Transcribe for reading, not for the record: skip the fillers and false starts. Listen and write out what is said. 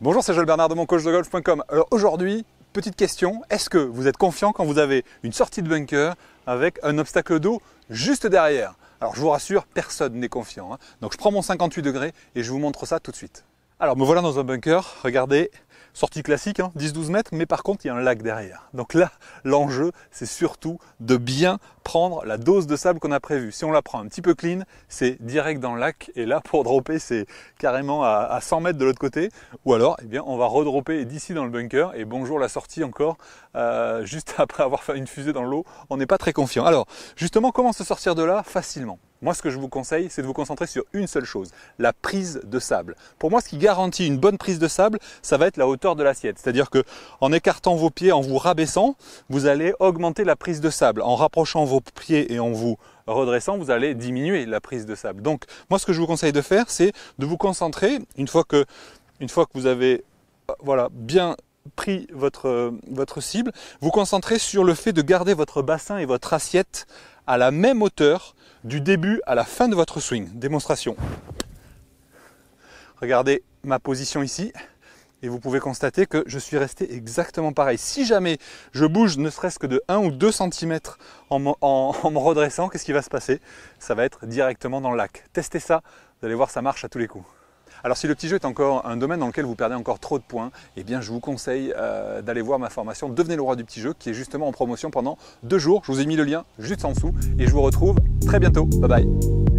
Bonjour, c'est Joël Bernard de moncoachdegolf.com. Alors aujourd'hui, petite question, est-ce que vous êtes confiant quand vous avez une sortie de bunker avec un obstacle d'eau juste derrière? Alors je vous rassure, personne n'est confiant. Donc je prends mon 58 degrés et je vous montre ça tout de suite. Alors me voilà dans un bunker, regardez, sortie classique, 10-12 mètres, mais par contre il y a un lac derrière. Donc là, l'enjeu, c'est surtout de bien prendre la dose de sable qu'on a prévue. Si on la prend un petit peu clean, c'est direct dans le lac, et là pour dropper, c'est carrément à 100 mètres de l'autre côté, ou alors eh bien, on va redropper d'ici dans le bunker, et bonjour la sortie encore, juste après avoir fait une fusée dans l'eau, on n'est pas très confiant. Alors justement, comment se sortir de là facilement? Moi, ce que je vous conseille, c'est de vous concentrer sur une seule chose, la prise de sable. Pour moi, ce qui garantit une bonne prise de sable, ça va être la hauteur de l'assiette. C'est-à-dire que en écartant vos pieds, en vous rabaissant, vous allez augmenter la prise de sable. En rapprochant vos pieds et en vous redressant, vous allez diminuer la prise de sable. Donc, moi, ce que je vous conseille de faire, c'est de vous concentrer, une fois que vous avez bien pris votre cible, vous concentrer sur le fait de garder votre bassin et votre assiette à la même hauteur du début à la fin de votre swing. Démonstration. Regardez ma position ici et vous pouvez constater que je suis resté exactement pareil. Si jamais je bouge ne serait-ce que de 1 ou 2 cm en me redressant, qu'est-ce qui va se passer? Ça va être directement dans le lac. Testez ça, vous allez voir, ça marche à tous les coups. Alors si le petit jeu est encore un domaine dans lequel vous perdez encore trop de points, eh bien je vous conseille d'aller voir ma formation Devenez le roi du petit jeu qui est justement en promotion pendant 2 jours. Je vous ai mis le lien juste en dessous et je vous retrouve très bientôt. Bye bye.